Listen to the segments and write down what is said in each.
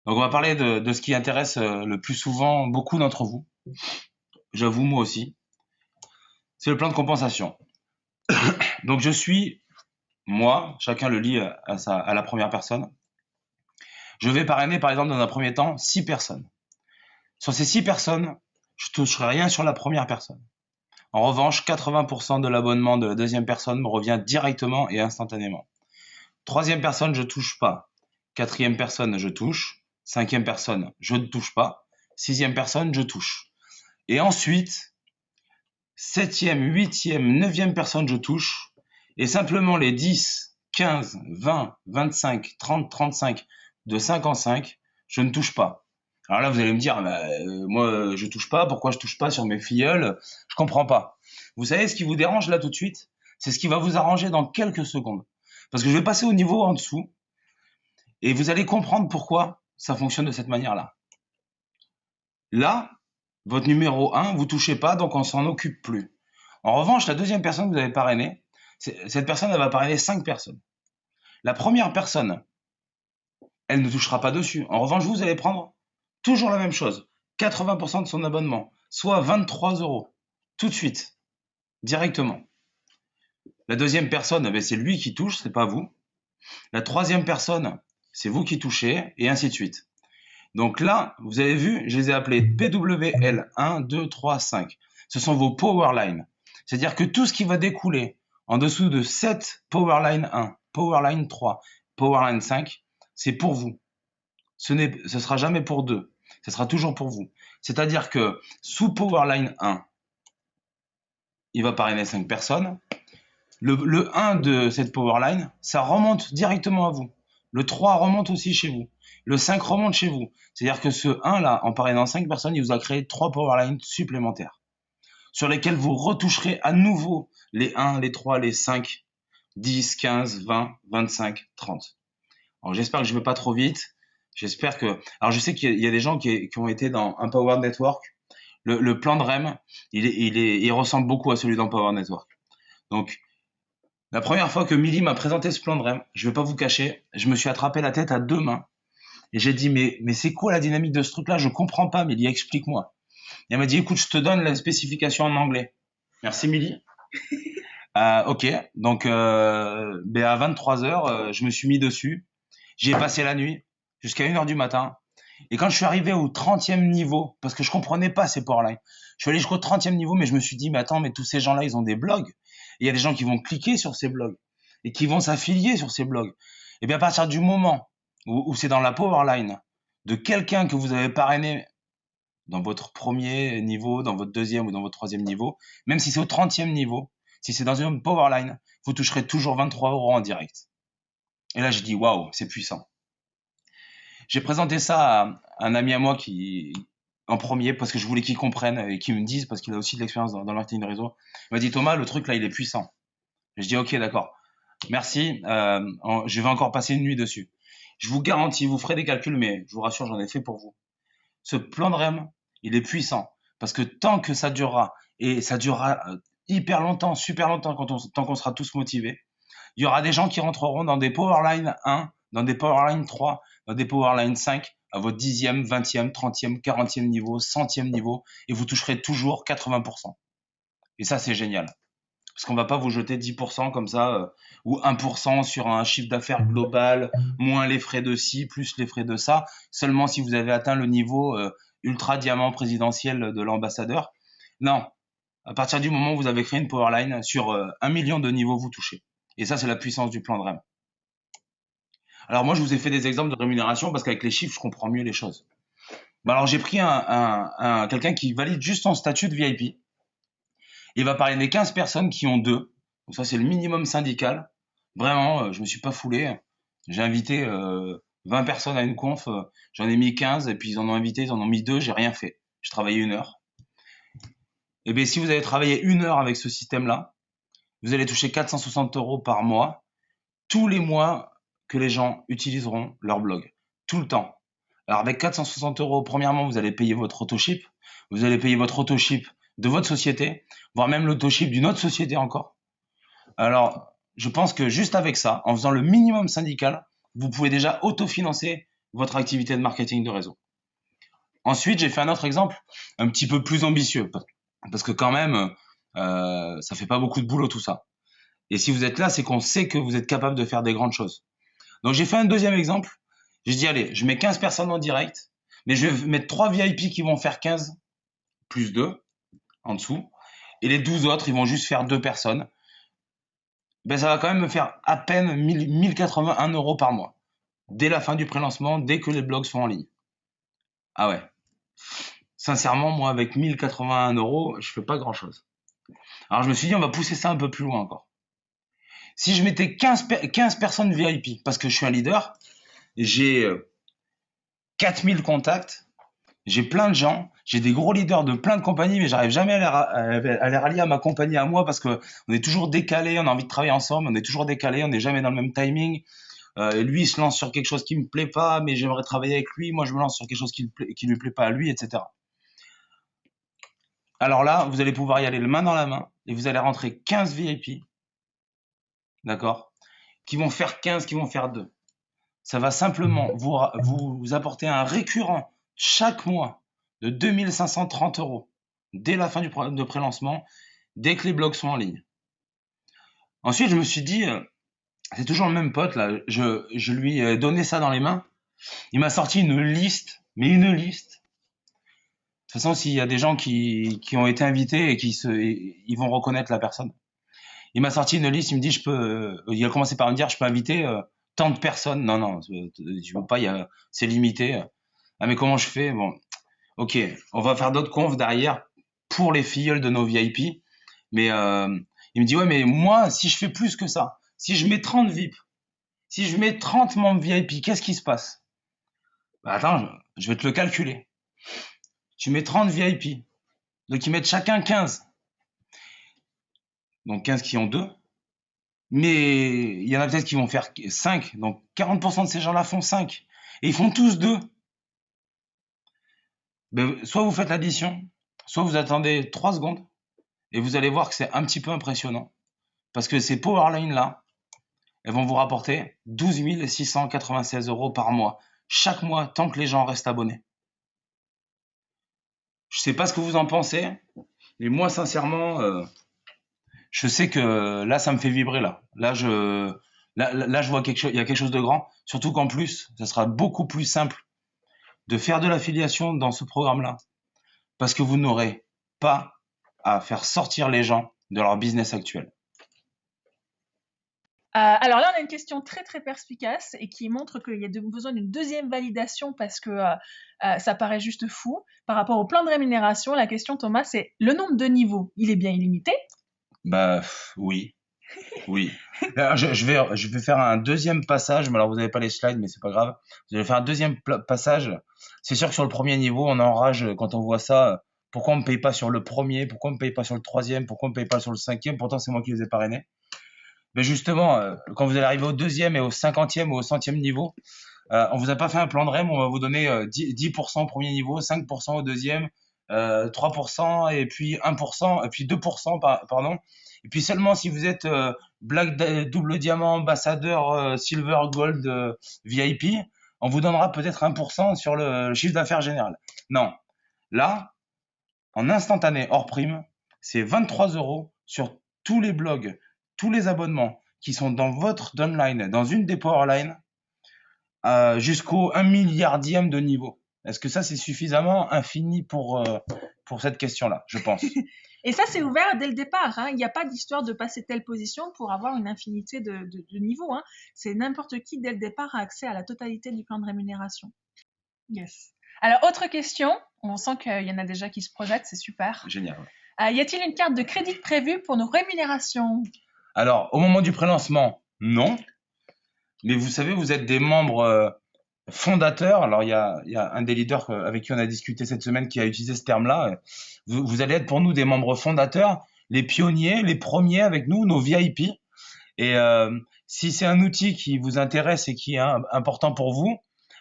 Donc on va parler de ce qui intéresse le plus souvent beaucoup d'entre vous. J'avoue, moi aussi. C'est le plan de compensation. Donc je suis, moi, chacun le lit à la première personne. Je vais parrainer, par exemple, dans un premier temps, 6 personnes. Sur ces 6 personnes, je toucherai rien sur la première personne. En revanche, 80% de l'abonnement de la deuxième personne me revient directement et instantanément. Troisième personne, je touche pas. Quatrième personne, je touche. Cinquième personne, je ne touche pas. Sixième personne, je touche. Et ensuite, septième, huitième, neuvième personne, je touche. Et simplement les 10, 15, 20, 25, 30, 35, de 5 en 5, je ne touche pas. Alors là, vous allez me dire, moi, je touche pas. Pourquoi je touche pas sur mes filleuls? Je comprends pas. Vous savez ce qui vous dérange là tout de suite? C'est ce qui va vous arranger dans quelques secondes. Parce que je vais passer au niveau en dessous et vous allez comprendre pourquoi ça fonctionne de cette manière-là. Là, votre numéro 1, vous touchez pas, donc on s'en occupe plus. En revanche, la deuxième personne que vous avez parrainée, cette personne, elle va parrainer 5 personnes. La première personne, elle ne touchera pas dessus. En revanche, vous allez prendre toujours la même chose. 80% de son abonnement, soit 23 euros. Tout de suite, directement. La deuxième personne, c'est lui qui touche, c'est pas vous. La troisième personne, c'est vous qui touchez, et ainsi de suite. Donc là, vous avez vu, je les ai appelés PWL 1, 2, 3, 5. Ce sont vos powerlines. C'est-à-dire que tout ce qui va découler en dessous de cette powerline 1, powerline 3, powerline 5, c'est pour vous. Ce sera jamais pour deux. Ce sera toujours pour vous. C'est-à-dire que sous powerline 1, il va parrainer 5 personnes. Le 1 de cette powerline, ça remonte directement à vous. Le 3 remonte aussi chez vous. Le 5 remonte chez vous. C'est-à-dire que ce 1 là, en parrainant 5 personnes, il vous a créé 3 powerlines supplémentaires sur lesquelles vous retoucherez à nouveau les 1, les 3, les 5, 10, 15, 20, 25, 30. Alors j'espère que je ne vais pas trop vite. J'espère que... Alors je sais qu'il y a des gens qui ont été dans Empower Network. Le plan de REM, il ressemble beaucoup à celui d'Empower Network. Donc, la première fois que Milly m'a présenté ce plan de REM, je ne vais pas vous cacher, je me suis attrapé la tête à 2 mains. Et j'ai dit, mais c'est quoi la dynamique de ce truc-là? Je comprends pas, Milly, explique-moi. Et elle m'a dit, écoute, je te donne la spécification en anglais. Merci, Milly. Ok, donc à 23 heures, je me suis mis dessus. J'y ai passé la nuit, jusqu'à 1 heure du matin. Et quand je suis arrivé au 30e niveau, parce que je comprenais pas ces powerlines, je suis allé jusqu'au 30e niveau, mais je me suis dit, mais attends, mais tous ces gens-là, ils ont des blogs. Et il y a des gens qui vont cliquer sur ces blogs et qui vont s'affilier sur ces blogs. Et bien à partir du moment où c'est dans la powerline de quelqu'un que vous avez parrainé dans votre premier niveau, dans votre deuxième ou dans votre troisième niveau, même si c'est au 30e niveau, si c'est dans une powerline, vous toucherez toujours 23 euros en direct. Et là, je dis, waouh, c'est puissant. J'ai présenté ça à un ami à moi en premier, parce que je voulais qu'il comprenne et qu'il me dise, parce qu'il a aussi de l'expérience dans le marketing de réseau. Il m'a dit, Thomas, le truc là, il est puissant. Et je dis, ok, d'accord. Merci. Je vais encore passer une nuit dessus. Je vous garantis, vous ferez des calculs, mais je vous rassure, j'en ai fait pour vous. Ce plan de REM, il est puissant. Parce que tant que ça durera, et ça durera hyper longtemps, super longtemps, tant qu'on sera tous motivés, il y aura des gens qui rentreront dans des Powerline 1, dans des Powerline 3, dans des Powerline 5, à votre 10e, 20e, 30e, 40e niveau, 100e niveau, et vous toucherez toujours 80%. Et ça, c'est génial. Parce qu'on va pas vous jeter 10% comme ça, ou 1% sur un chiffre d'affaires global, moins les frais de ci, plus les frais de ça, seulement si vous avez atteint le niveau ultra diamant présidentiel de l'ambassadeur. Non, à partir du moment où vous avez créé une powerline, sur 1 million de niveaux, vous touchez. Et ça, c'est la puissance du plan de REM. Alors moi, je vous ai fait des exemples de rémunération parce qu'avec les chiffres, je comprends mieux les choses. Alors j'ai pris quelqu'un qui valide juste son statut de VIP. Il va parler des 15 personnes qui ont 2. Donc ça, c'est le minimum syndical. Vraiment, je me suis pas foulé. J'ai invité 20 personnes à une conf. J'en ai mis 15 et puis ils en ont mis 2. J'ai rien fait. J'ai travaillé 1 heure. Et bien, si vous avez travaillé 1 heure avec ce système-là, vous allez toucher 460 euros par mois, tous les mois que les gens utiliseront leur blog. Tout le temps. Alors avec 460 euros, premièrement, vous allez payer votre autoship. Vous allez payer votre autoship de votre société, voire même l'autoship d'une autre société encore. Alors, je pense que juste avec ça, en faisant le minimum syndical, vous pouvez déjà autofinancer votre activité de marketing de réseau. Ensuite, j'ai fait un autre exemple, un petit peu plus ambitieux, parce que quand même, ça fait pas beaucoup de boulot tout ça. Et si vous êtes là, c'est qu'on sait que vous êtes capable de faire des grandes choses. Donc j'ai fait un deuxième exemple. J'ai dit, allez, je mets 15 personnes en direct, mais je vais mettre 3 VIP qui vont faire 15 plus 2 en dessous. Et les 12 autres, ils vont juste faire 2 personnes. Ben, ça va quand même me faire à peine 1081 euros par mois. Dès la fin du pré-lancement, dès que les blogs sont en ligne. Ah ouais. Sincèrement, moi, avec 1081 euros, je fais pas grand chose. Alors je me suis dit, on va pousser ça un peu plus loin encore. Si je mettais 15 personnes VIP, parce que je suis un leader, j'ai 4000 contacts, j'ai plein de gens, j'ai des gros leaders de plein de compagnies, mais j'arrive jamais à les rallier à ma compagnie, à moi, parce que on est toujours décalé, on a envie de travailler ensemble, on est toujours décalé, on n'est jamais dans le même timing. Lui, il se lance sur quelque chose qui me plaît pas, mais j'aimerais travailler avec lui. Moi, je me lance sur quelque chose qui lui plaît pas à lui, etc. Alors là, vous allez pouvoir y aller le main dans la main et vous allez rentrer 15 VIP, d'accord, qui vont faire 15, qui vont faire 2. Ça va simplement vous apporter un récurrent chaque mois de 2530 euros dès la fin du programme de pré-lancement, dès que les blogs sont en ligne. Ensuite, je me suis dit, c'est toujours le même pote, là, je lui ai donné ça dans les mains. Il m'a sorti une liste, mais une liste. De toute façon, s'il y a des gens qui ont été invités et ils vont reconnaître la personne. Il m'a sorti une liste, il me dit, il a commencé par me dire, je peux inviter tant de personnes. Non, non, je veux pas, c'est limité. Ah, mais comment je fais? Bon, ok, on va faire d'autres confs derrière pour les filleuls de nos VIP. Mais il me dit, ouais, mais moi, si je fais plus que ça, si je mets 30 VIP, si je mets 30 membres VIP, qu'est-ce qui se passe? Bah, attends, je vais te le calculer. Tu mets 30 VIP, donc ils mettent chacun 15. Donc 15 qui ont 2. Mais il y en a peut-être qui vont faire 5. Donc 40% de ces gens-là font 5. Et ils font tous 2. Ben, soit vous faites l'addition, soit vous attendez 3 secondes et vous allez voir que c'est un petit peu impressionnant. Parce que ces Powerline-là, elles vont vous rapporter 12 696 euros par mois. Chaque mois, tant que les gens restent abonnés. Je sais pas ce que vous en pensez, mais moi, sincèrement, je sais que là, ça me fait vibrer là. Là, je vois quelque chose, il y a quelque chose de grand. Surtout qu'en plus, ça sera beaucoup plus simple de faire de l'affiliation dans ce programme-là. Parce que vous n'aurez pas à faire sortir les gens de leur business actuel. Alors là, on a une question très très perspicace et qui montre qu'il y a besoin d'une deuxième validation parce que ça paraît juste fou. Par rapport au plan de rémunération, la question, Thomas, c'est le nombre de niveaux, il est bien illimité? Bah oui, oui. Alors, je vais faire un deuxième passage. Mais alors, vous n'avez pas les slides, mais c'est pas grave. Je vais faire un deuxième passage. C'est sûr que sur le premier niveau, on enrage quand on voit ça. Pourquoi on me paye pas sur le premier? Pourquoi on me paye pas sur le troisième? Pourquoi on me paye pas sur le cinquième? Pourtant, c'est moi qui les ai parrainés. Mais justement, quand vous allez arriver au deuxième et au 50e ou au 100e niveau, on vous a pas fait un plan de REM, on va vous donner 10% au premier niveau, 5% au deuxième, 3% et puis 1% et puis 2%, pardon. Et puis seulement si vous êtes Black double diamant, ambassadeur, Silver, Gold, VIP, on vous donnera peut-être 1% sur le chiffre d'affaires général. Non, là, en instantané hors prime, c'est 23 euros sur tous les blogs, tous les abonnements qui sont dans votre downline, dans une des powerlines, jusqu'au 1 milliardième de niveau. Est-ce que ça, c'est suffisamment infini pour cette question-là, je pense. Et ça, c'est ouvert dès le départ. Hein. Il n'y a pas d'histoire de passer telle position pour avoir une infinité de niveaux. Hein. C'est n'importe qui, dès le départ, a accès à la totalité du plan de rémunération. Yes. Alors, autre question. On sent qu'il y en a déjà qui se projettent, c'est super. Génial. Y a-t-il une carte de crédit prévue pour nos rémunérations? Alors, au moment du pré-lancement, non. Mais vous savez, vous êtes des membres fondateurs. Alors, il y a un des leaders avec qui on a discuté cette semaine qui a utilisé ce terme-là. Vous allez être pour nous des membres fondateurs, les pionniers, les premiers avec nous, nos VIP. Et si c'est un outil qui vous intéresse et qui est important pour vous,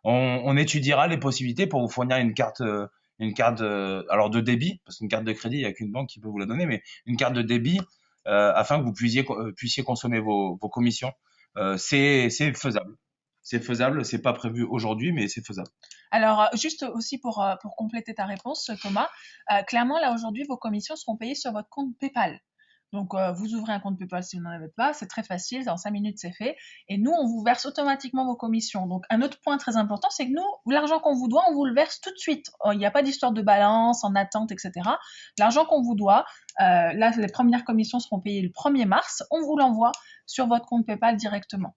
on étudiera les possibilités pour vous fournir une carte alors de débit, parce qu'une carte de crédit, il n'y a qu'une banque qui peut vous la donner, mais une carte de débit afin que vous puissiez consommer vos commissions. C'est faisable. c'est faisable. C'est pas prévu aujourd'hui, mais c'est faisable. Alors, juste aussi pour compléter ta réponse, Thomas, clairement, là, aujourd'hui, vos commissions seront payées sur votre compte PayPal. Donc, vous ouvrez un compte PayPal si vous n'en avez pas, c'est très facile, dans 5 minutes, c'est fait. Et nous, on vous verse automatiquement vos commissions. Donc, un autre point très important, c'est que nous, l'argent qu'on vous doit, on vous le verse tout de suite. Il n'y a pas d'histoire de balance, en attente, etc. L'argent qu'on vous doit, là, les premières commissions seront payées le 1er mars, on vous l'envoie sur votre compte PayPal directement.